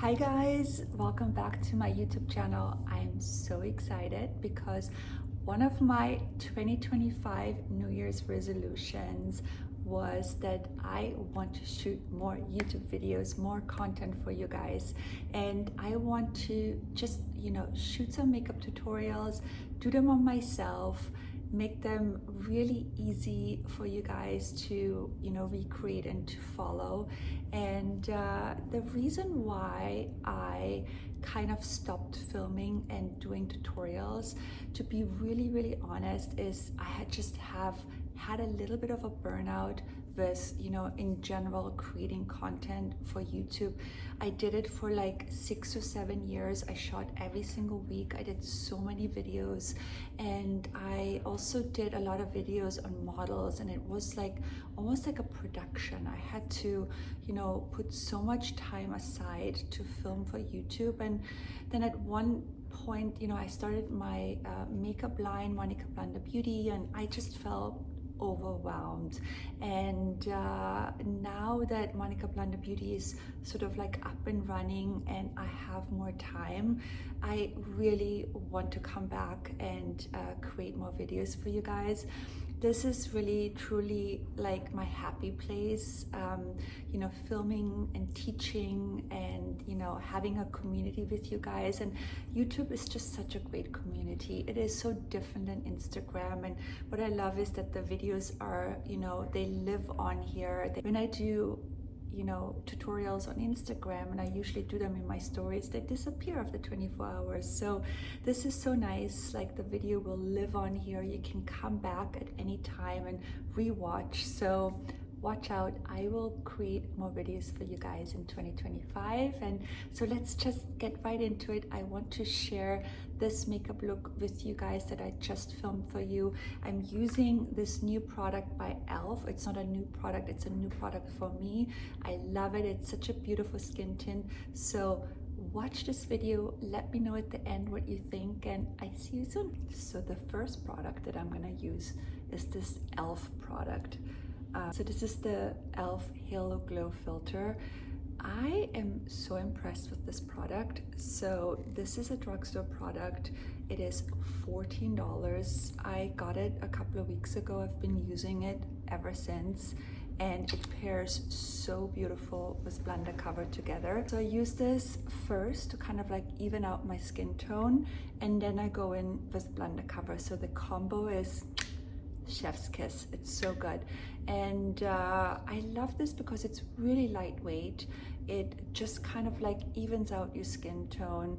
Hi guys, welcome back to my YouTube channel. I'm so excited because one of my 2025 New Year's resolutions was that I want to shoot more YouTube videos, more content for you guys, and I want to just shoot some makeup tutorials, do them on myself, make them really easy for you guys to recreate and to follow. And the reason why I kind of stopped filming and doing tutorials, to be really honest, is I have had a little bit of a burnout with in general creating content for YouTube. I did it for like 6 or 7 years. I shot every single week. I did so many videos, and I also did a lot of videos on models, and it was like almost like a production. I had to put so much time aside to film for YouTube. And then at one point I started my makeup line, Monika Blunder Beauty, and I just felt overwhelmed. And now that Monika Blunder Beauty is sort of like up and running and I have more time, I really want to come back and create more videos for you guys. This is really truly like my happy place, filming and teaching and having a community with you guys. And YouTube is just such a great community. It is so different than Instagram, and what I love is that the videos are they live on here. When I do tutorials on Instagram, and I usually do them in my stories, they disappear after 24 hours. So this is so nice, like the video will live on here. You can come back at any time and rewatch. So watch out, I will create more videos for you guys in 2025. And so let's just get right into it. I want to share this makeup look with you guys that I just filmed for you. I'm using this new product by Elf. It's not a new product, it's a new product for me. I love it. It's such a beautiful skin tint. So watch this video, let me know at the end what you think, and I see you soon. So the first product that I'm gonna use is this Elf product. So this is the Elf Halo Glow Filter. I am so impressed with this product. So this is a drugstore product. It is $14. I got it a couple of weeks ago. I've been using it ever since, and it pairs so beautiful with Blunder Cover together. So I use this first to kind of like even out my skin tone, and then I go in with Blunder Cover. So the combo is chef's kiss. It's so good. And I love this because it's really lightweight. It just kind of like evens out your skin tone.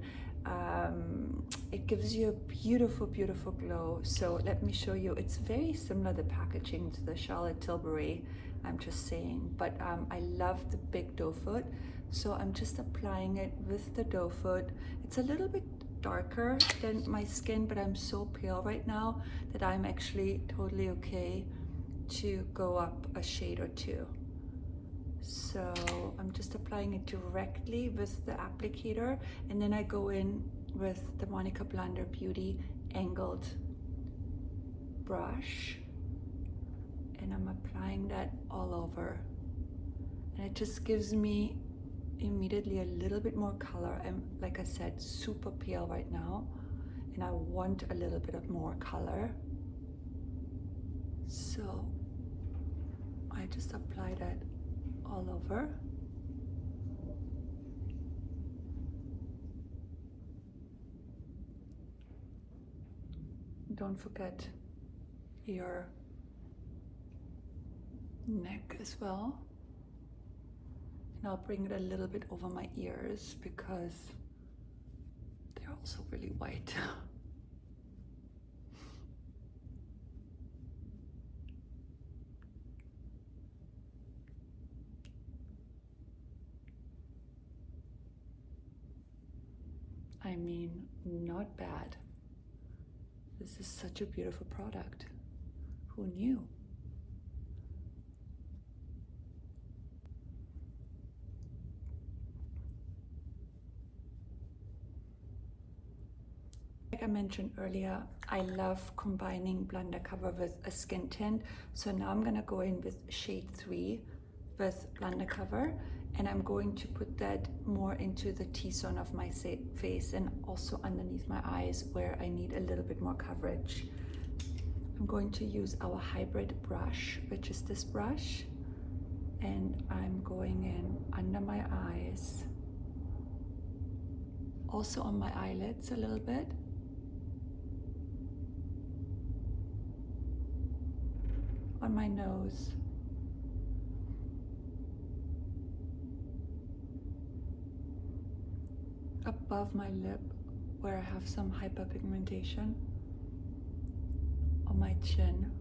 It gives you a beautiful glow. So let me show you. It's very similar, the packaging, to the Charlotte Tilbury, I'm just saying, but I love the big doe foot. So I'm just applying it with the doe foot. It's a little bit darker than my skin, but I'm so pale right now that I'm actually totally okay to go up a shade or two. So I'm just applying it directly with the applicator, and then I go in with the Monika Blunder Beauty angled brush, and I'm applying that all over, and it just gives me immediately a little bit more color. I'm, like I said, super pale right now, and I want a little bit of more color. So I just apply that all over. Don't forget your neck as well. And I'll bring it a little bit over my ears because they're also really white. I mean, not bad. This is such a beautiful product. Who knew? Like I mentioned earlier, I love combining Blunder Cover with a skin tint. So now I'm gonna go in with shade 3 with Blunder Cover, And I'm going to put that more into the T-zone of my face and also underneath my eyes where I need a little bit more coverage. I'm going to use our hybrid brush, which is this brush, and I'm going in under my eyes, also on my eyelids a little bit, on my nose, above my lip where I have some hyperpigmentation, on my chin,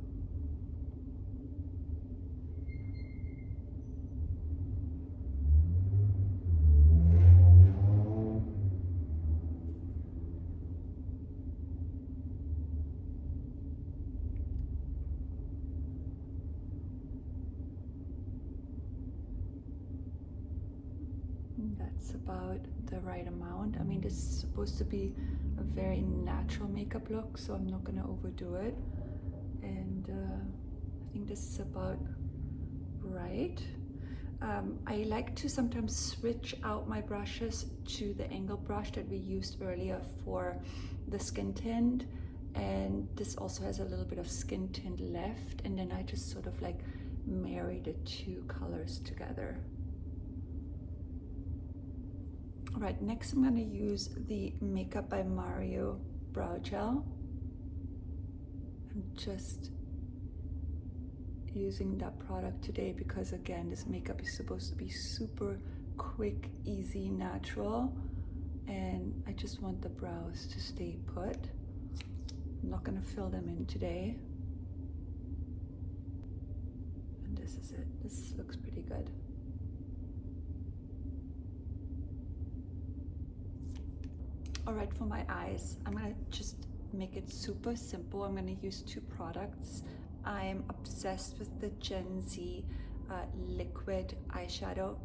that's about the right amount. I mean, this is supposed to be a very natural makeup look, so I'm not gonna overdo it. And I think this is about right. I like to sometimes switch out my brushes to the angle brush that we used earlier for the skin tint, and this also has a little bit of skin tint left, and then I just sort of like marry the two colors together. All right, next I'm going to use the Makeup by Mario brow gel. I'm just using that product today because, again, this makeup is supposed to be super quick, easy, natural, and I just want the brows to stay put. I'm not going to fill them in today. And this is it. This looks pretty good. All right, for my eyes, I'm gonna just make it super simple. I'm gonna use two products. I'm obsessed with the Gen Z liquid eyeshadow.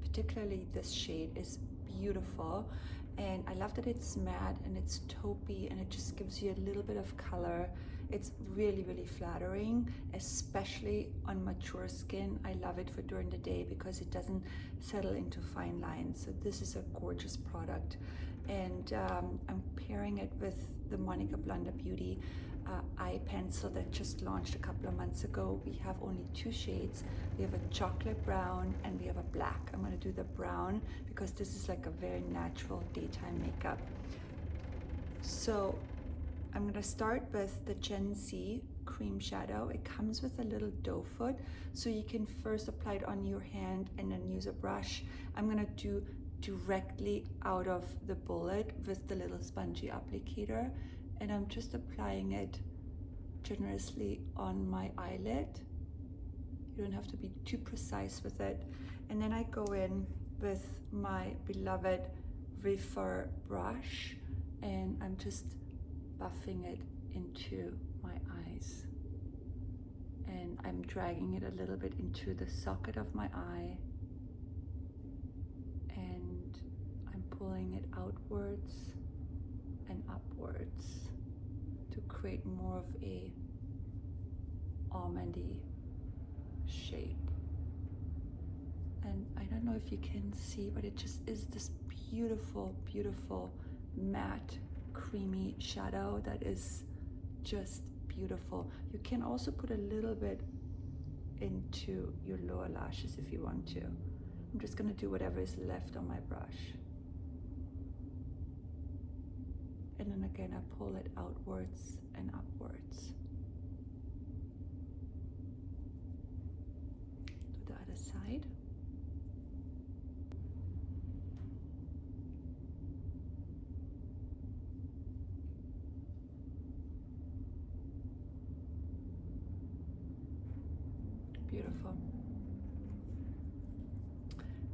Particularly this shade is beautiful. And I love that it's matte and it's taupey and it just gives you a little bit of color. It's really, really flattering, especially on mature skin. I love it for during the day because it doesn't settle into fine lines. So this is a gorgeous product. And I'm pairing it with the Monika Blunder Beauty eye pencil that just launched a couple of months ago. We have only two shades. We have a chocolate brown and we have a black. I'm gonna do the brown because this is like a very natural daytime makeup. So I'm gonna start with the Gen Z cream shadow. It comes with a little doe foot, so you can first apply it on your hand and then use a brush. I'm gonna do directly out of the bullet with the little spongy applicator, and I'm just applying it generously on my eyelid. You don't have to be too precise with it. And then I go in with my beloved Rephr brush and I'm just buffing it into my eyes. And I'm dragging it a little bit into the socket of my eye. And I'm pulling it outwards and upwards to create more of a almondy shape. And I don't know if you can see, but it just is this beautiful, beautiful matte creamy shadow that is just beautiful. You can also put a little bit into your lower lashes if you want to. I'm just gonna do whatever is left on my brush. And then again, I pull it outwards and upwards. To the other side. Beautiful.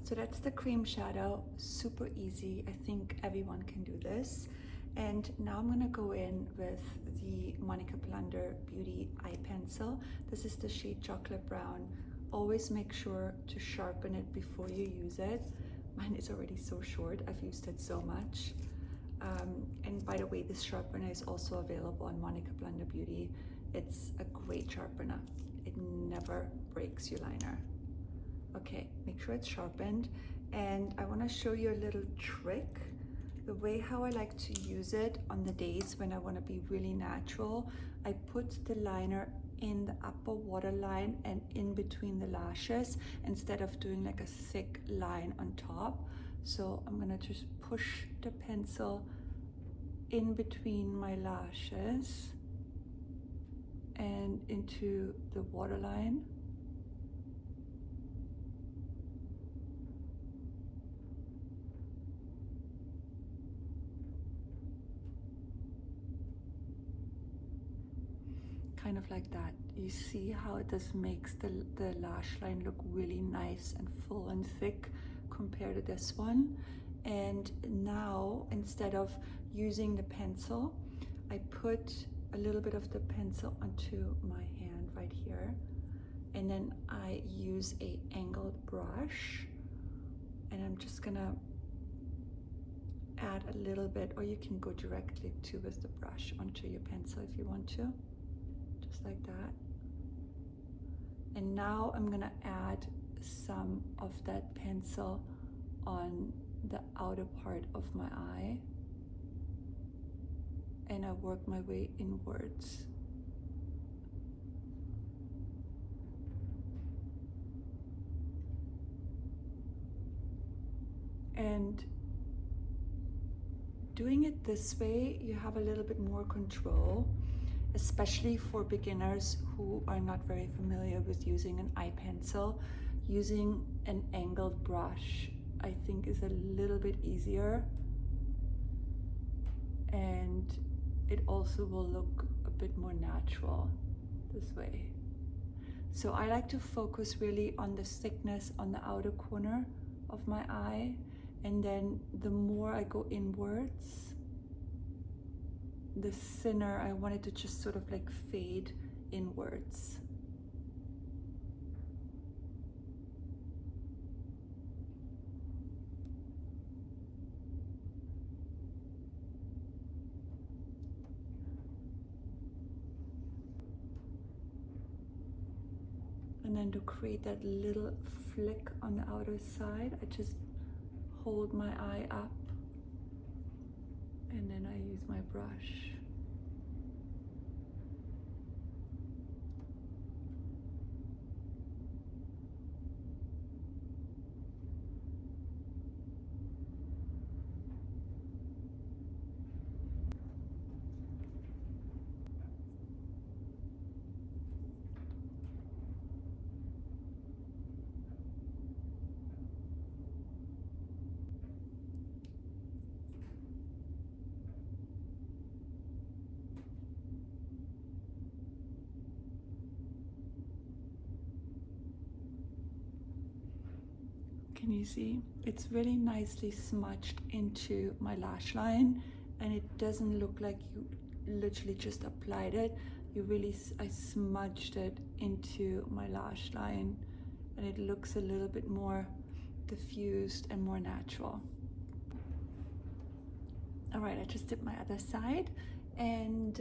So that's the cream shadow, super easy. I think everyone can do this. And now I'm gonna go in with the Monika Blunder Beauty Eye Pencil. This is the shade Chocolate Brown. Always make sure to sharpen it before you use it. Mine is already so short, I've used it so much. And by the way, this sharpener is also available on Monika Blunder Beauty. It's a great sharpener. It never breaks your liner. Okay, make sure it's sharpened. And I want to show you a little trick. The way how I like to use it on the days when I want to be really natural, I put the liner in the upper waterline and in between the lashes instead of doing like a thick line on top. So I'm gonna just push the pencil in between my lashes and into the waterline. Kind of like that. You see how this makes the lash line look really nice and full and thick compared to this one. And now, instead of using the pencil, I put a little bit of the pencil onto my hand right here, and then I use a angled brush, and I'm just gonna add a little bit, or you can go directly to with the brush onto your pencil if you want to, just like that. And now I'm gonna add some of that pencil on the outer part of my eye, and I work my way inwards. And doing it this way, you have a little bit more control, especially for beginners who are not very familiar with using an eye pencil. Using an angled brush, I think, is a little bit easier, and it also will look a bit more natural this way. So I like to focus really on the thickness on the outer corner of my eye, and then the more I go inwards, the thinner I want it to just sort of like fade inwards. And then to create that little flick on the outer side, I just hold my eye up, and then I use my brush. Can you see? It's really nicely smudged into my lash line, and it doesn't look like you literally just applied it. I smudged it into my lash line, and it looks a little bit more diffused and more natural. All right, I just did my other side, and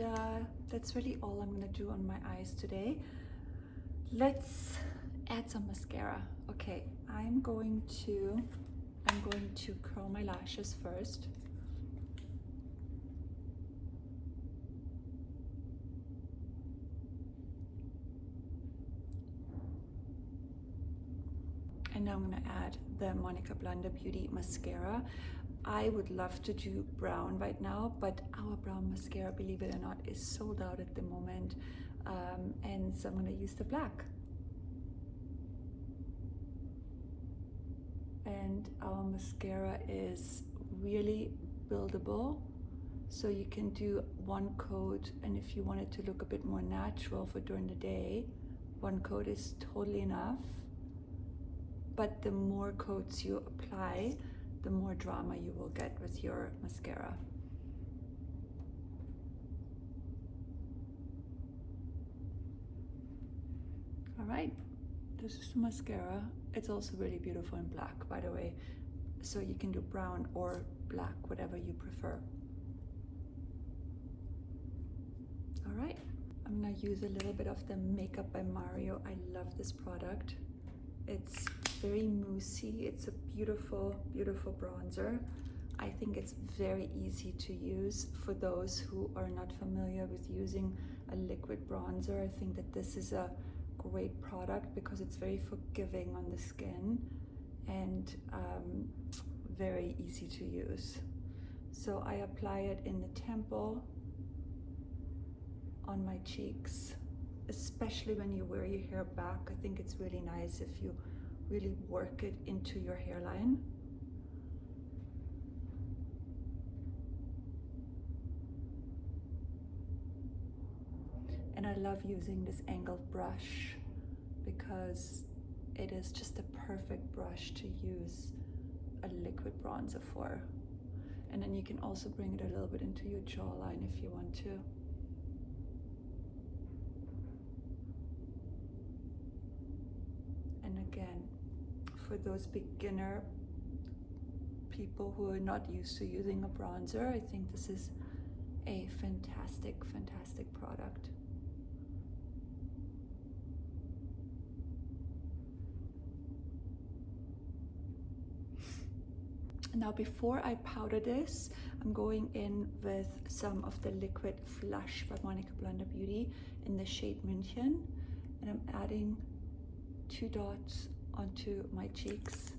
that's really all I'm gonna do on my eyes today. Let's add some mascara. Okay, I'm going to curl my lashes first. And now I'm gonna add the Monika Blunder Beauty Mascara. I would love to do brown right now, but our brown mascara, believe it or not, is sold out at the moment. And so I'm gonna use the black. And our mascara is really buildable, so you can do one coat, and if you want it to look a bit more natural for during the day, one coat is totally enough. But the more coats you apply, the more drama you will get with your mascara. All right, this is the mascara. It's also really beautiful in black, by the way. So you can do brown or black, whatever you prefer. All right, I'm gonna use a little bit of the Makeup by Mario. I love this product. It's very moussey. It's a beautiful, beautiful bronzer. I think it's very easy to use for those who are not familiar with using a liquid bronzer. I think that this is a great product because it's very forgiving on the skin and very easy to use. So I apply it in the temple, on my cheeks, especially when you wear your hair back. I think it's really nice if you really work it into your hairline. And I love using this angled brush because it is just a perfect brush to use a liquid bronzer for. And then you can also bring it a little bit into your jawline if you want to. And again, for those beginner people who are not used to using a bronzer, I think this is a fantastic, fantastic product. Now, before I powder this, I'm going in with some of the liquid Flush by Monika Blunder Beauty in the shade München, and I'm adding 2 dots onto my cheeks.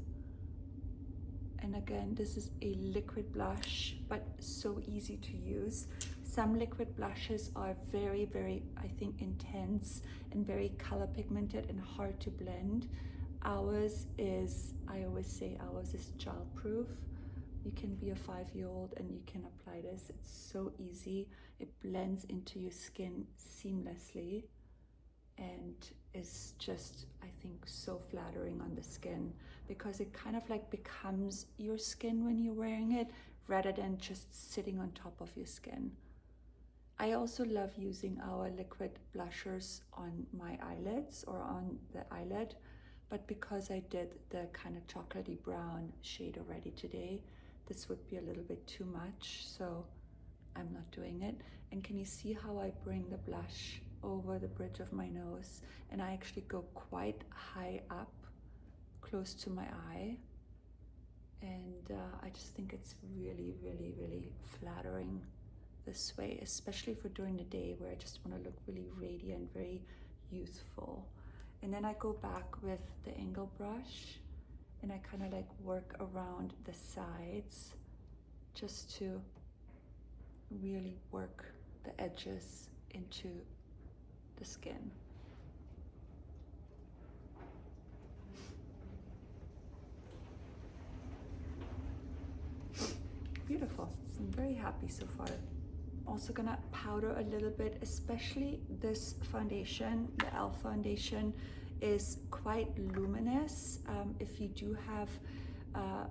And again, this is a liquid blush, but so easy to use. Some liquid blushes are very, very, I think, intense and very color pigmented and hard to blend. Ours is, I always say ours is child-proof. You can be a 5-year-old and you can apply this. It's so easy. It blends into your skin seamlessly and is just, I think, so flattering on the skin because it kind of like becomes your skin when you're wearing it rather than just sitting on top of your skin. I also love using our liquid blushers on my eyelids or on the eyelid, but because I did the kind of chocolatey brown shade already today, this would be a little bit too much, so I'm not doing it. And can you see how I bring the blush over the bridge of my nose? And I actually go quite high up, close to my eye. And I just think it's really, really, really flattering this way, especially for during the day where I just want to look really radiant, very youthful. And then I go back with the angle brush and I kind of like work around the sides just to really work the edges into the skin. Beautiful. I'm very happy so far. Also gonna powder a little bit, especially this foundation. The e.l.f. foundation is quite luminous. If you do have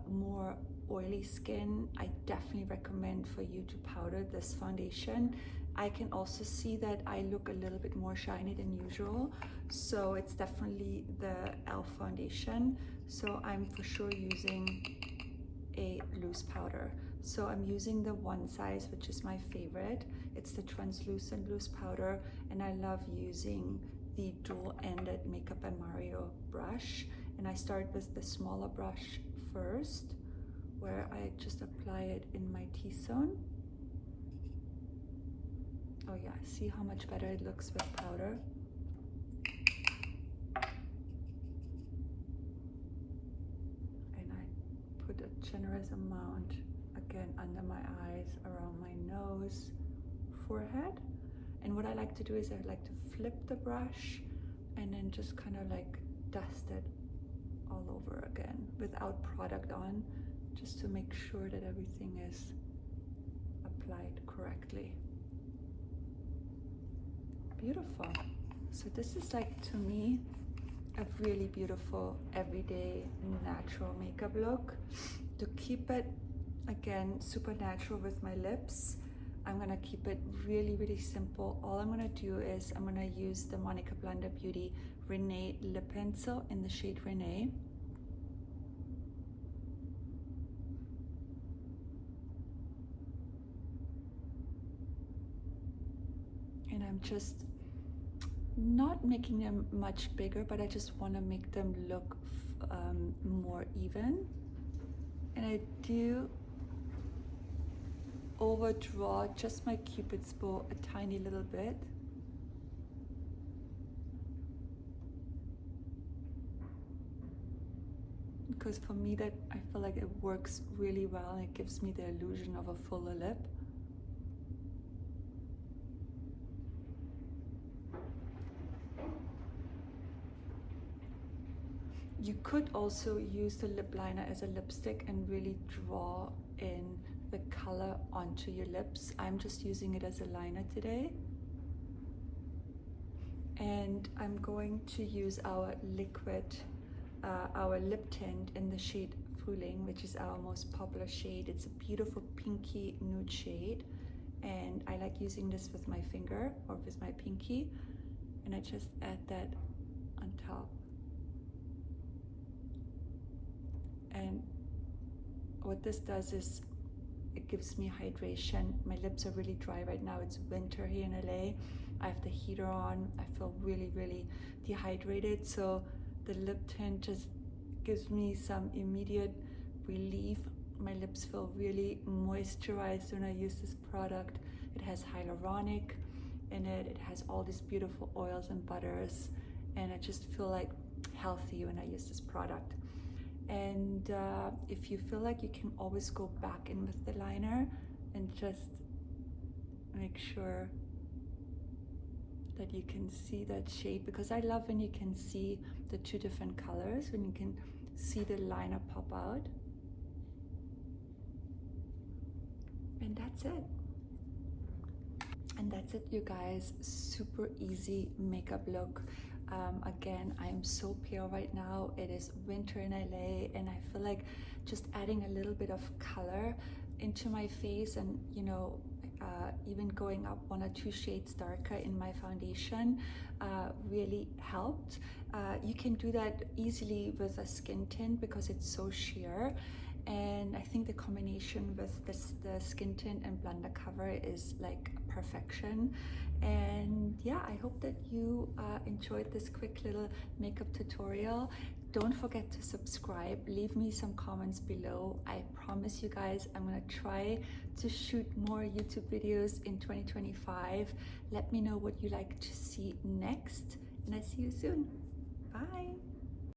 more oily skin, I definitely recommend for you to powder this foundation. I can also see that I look a little bit more shiny than usual, so it's definitely the e.l.f. foundation. So I'm for sure using a loose powder. So I'm using the one size, which is my favorite. It's the translucent loose powder, and I love using the dual-ended Makeup by Mario brush. And I start with the smaller brush first, where I just apply it in my T-zone. Oh yeah, see how much better it looks with powder? And I put a generous amount again under my eyes, around my nose, forehead. And what I like to do is I like to flip the brush and then just kind of like dust it all over again without product on, just to make sure that everything is applied correctly. Beautiful. So this is like, to me, a really beautiful everyday natural makeup look. To keep it again super natural with my lips, I'm gonna keep it really, really simple. All I'm gonna do is I'm gonna use the Monika Blunder Beauty Renae lip pencil in the shade Renae. And I'm just not making them much bigger, but I just want to make them look more even. And I do overdraw just my Cupid's bow a tiny little bit. Because for me, that I feel like it works really well and it gives me the illusion of a fuller lip. You could also use the lip liner as a lipstick and really draw in the color onto your lips. I'm just using it as a liner today. And I'm going to use our liquid, our lip tint in the shade Frühling, which is our most popular shade. It's a beautiful pinky nude shade. And I like using this with my finger or with my pinky. And I just add that on top. And what this does is it gives me hydration. My lips are really dry right now. It's winter here in LA. I have the heater on. I feel really, really dehydrated. So the lip tint just gives me some immediate relief. My lips feel really moisturized when I use this product. It has hyaluronic in it. It has all these beautiful oils and butters. And I just feel like healthy when I use this product. And if you feel like, you can always go back in with the liner and just make sure that you can see that shade, because I love when you can see the two different colors, when you can see the liner pop out. And that's it. And that's it, you guys. Super easy makeup look. Again, I'm so pale right now. It is winter in LA, and I feel like just adding a little bit of color into my face, and you know, even going up 1 or 2 shades darker in my foundation really helped. You can do that easily with a skin tint because it's so sheer. And I think the combination with the skin tint and blunder cover is like perfection. And yeah, I hope that you enjoyed this quick little makeup tutorial. Don't forget to subscribe. Leave me some comments below. I promise you guys, I'm gonna try to shoot more YouTube videos in 2025. Let me know what you like to see next, and I see you soon. Bye.